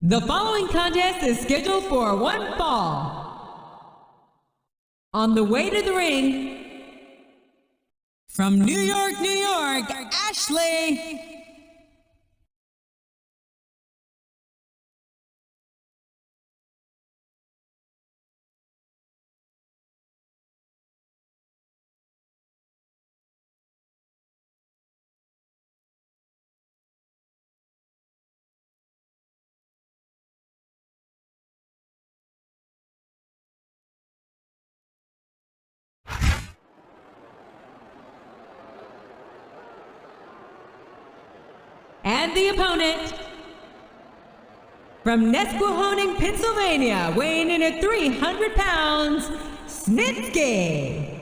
The following contest is scheduled for one fall. On the way to the ring, from New York, New York, Ashley. And the opponent, from Nesquehoning, Pennsylvania, weighing in at 300 pounds, Snitsky.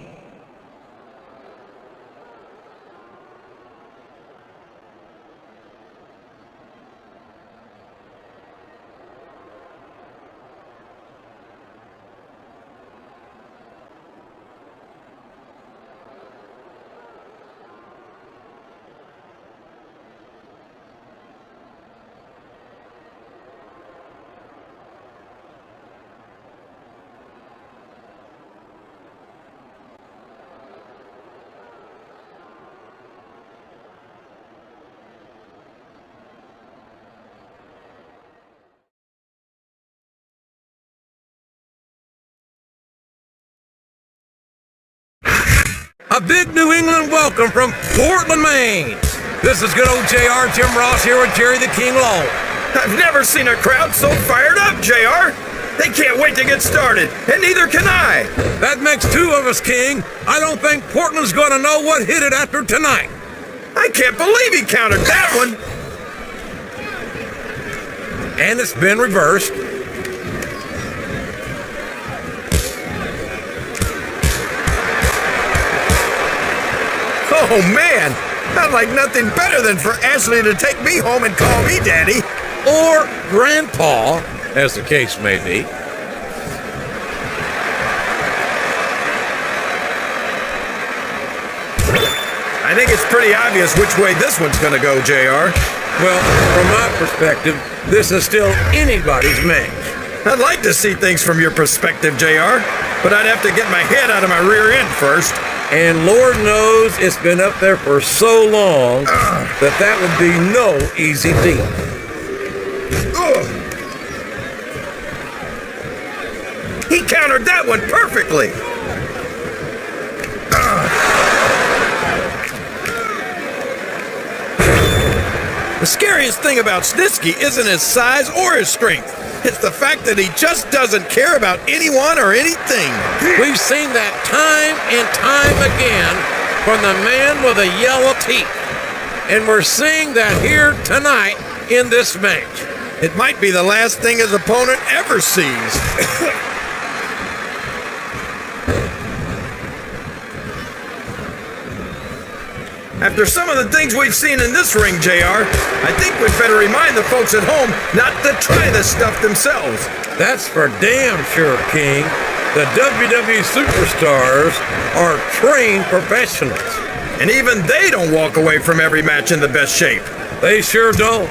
A big New England welcome from Portland, Maine. This is good old JR, Jim Ross here with Jerry the King Long. I've never seen a crowd so fired up, JR. They can't wait to get started, and neither can I. That makes two of us, King. I don't think Portland's gonna know what hit it after tonight. I can't believe he countered that one. And it's been reversed. Oh, man. I'd like nothing better than for Ashley to take me home and call me Daddy. Or Grandpa, as the case may be. I think it's pretty obvious which way this one's gonna go, JR. Well, from my perspective, this is still anybody's match. I'd like to see things from your perspective, JR, but I'd have to get my head out of my rear end first. And Lord knows it's been up there for so long that would be no easy feat. He countered that one perfectly. The scariest thing about Snitsky isn't his size or his strength. It's the fact that he just doesn't care about anyone or anything. We've seen that time and time again from the man with the yellow teeth. And we're seeing that here tonight in this match. It might be the last thing his opponent ever sees. After some of the things we've seen in this ring, JR, I think we'd better remind the folks at home not to try this stuff themselves. That's for damn sure, King. The WWE superstars are trained professionals. And even they don't walk away from every match in the best shape. They sure don't.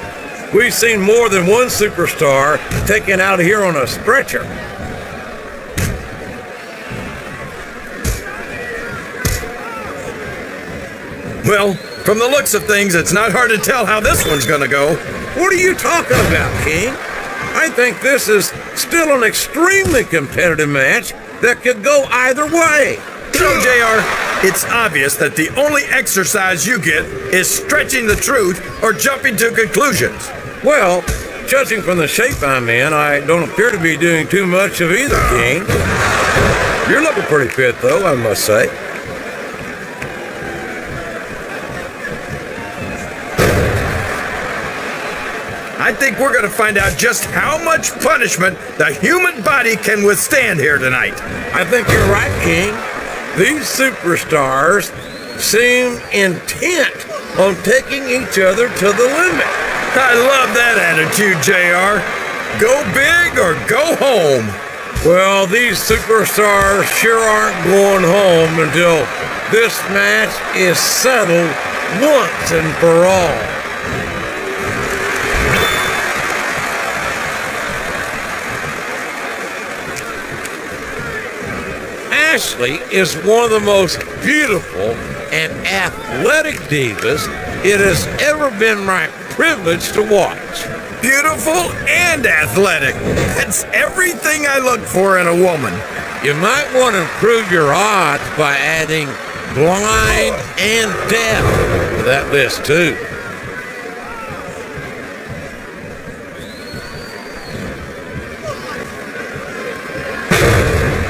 We've seen more than one superstar taken out of here on a stretcher. Well, from the looks of things, it's not hard to tell how this one's gonna go. What are you talking about, King? I think this is still an extremely competitive match that could go either way. You know, JR, it's obvious that the only exercise you get is stretching the truth or jumping to conclusions. Well, judging from the shape I'm in, I don't appear to be doing too much of either, King. You're looking pretty fit, though, I must say. I think we're going to find out just how much punishment the human body can withstand here tonight. I think you're right, King. These superstars seem intent on taking each other to the limit. I love that attitude, JR. Go big or go home. Well, these superstars sure aren't going home until this match is settled once and for all. Ashley is one of the most beautiful and athletic divas it has ever been my privilege to watch. Beautiful and athletic. That's everything I look for in a woman. You might want to improve your odds by adding blind and deaf to that list too.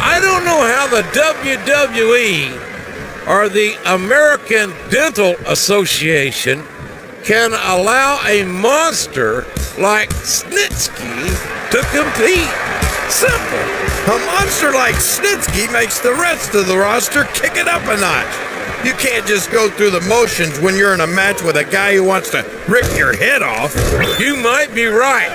I don't know how the WWE or the American Dental Association can allow a monster like Snitsky to compete. Simple. A monster like Snitsky makes the rest of the roster kick it up a notch. You can't just go through the motions when you're in a match with a guy who wants to rip your head off. You might be right,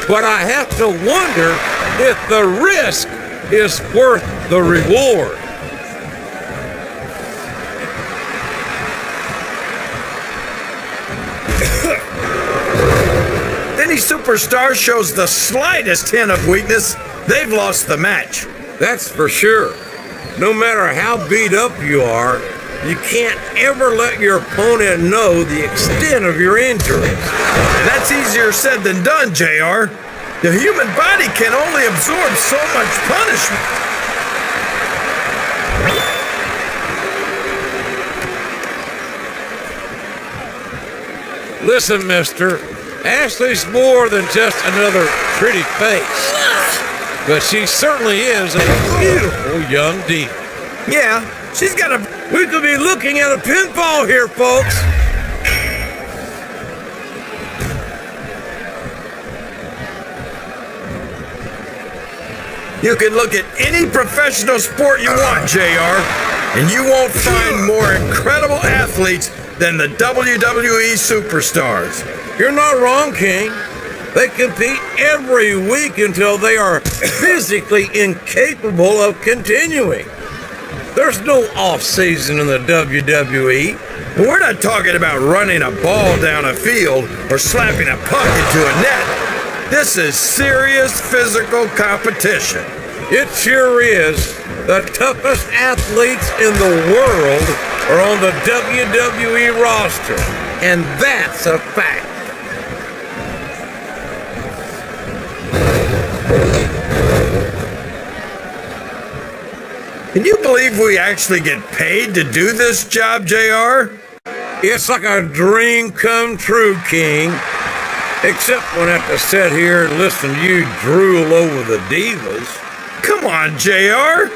but I have to wonder if the risk is worth the reward. Any superstar shows the slightest hint of weakness, they've lost the match. That's for sure. No matter how beat up you are, you can't ever let your opponent know the extent of your injuries. That's easier said than done, JR. The human body can only absorb so much punishment. Listen, mister, Ashley's more than just another pretty face, but she certainly is a beautiful young diva. Yeah, she's got a... We could be looking at a pinfall here, folks. You can look at any professional sport you want, JR, and you won't find more incredible athletes than the WWE superstars. You're not wrong, King. They compete every week until they are physically incapable of continuing. There's no off-season in the WWE. We're not talking about running a ball down a field or slapping a puck into a net. This is serious physical competition. It sure is. The toughest athletes in the world are on the WWE roster, and that's a fact. Can you believe we actually get paid to do this job, JR? It's like a dream come true, King. Except when I have to sit here and listen to you drool over the divas. Come on, JR.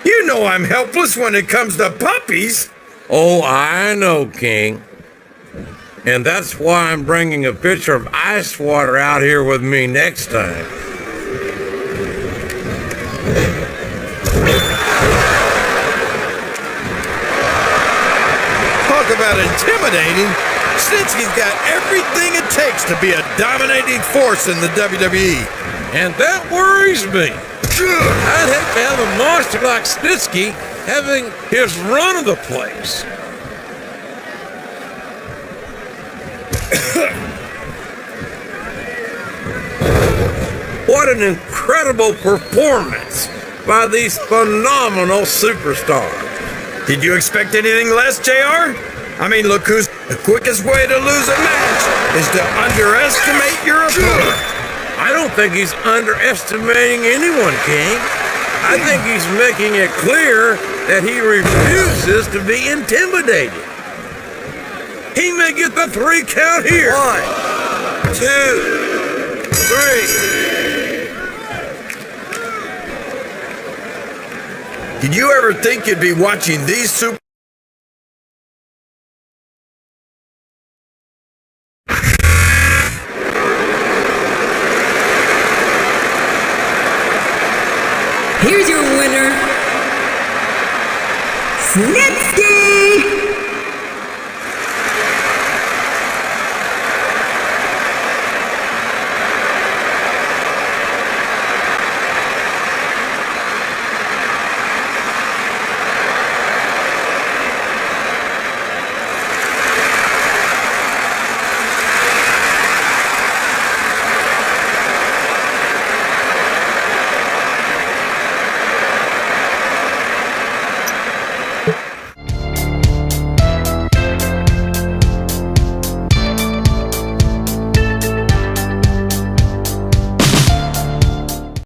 You know I'm helpless when it comes to puppies. Oh, I know, King. And that's why I'm bringing a pitcher of ice water out here with me next time. Talk about intimidating. Snitsky's got everything it takes to be a dominating force in the WWE. And that worries me. I'd hate to have a monster like Snitsky having his run of the place. What an incredible performance by these phenomenal superstars. Did you expect anything less, JR? I mean, look who's... The quickest way to lose a match is to underestimate your opponent. I don't think he's underestimating anyone, King. I think he's making it clear that he refuses to be intimidated. He may get the 3 count here. 1, 2, 3. Did you ever think you'd be watching these super... Here's your winner, Snitsky.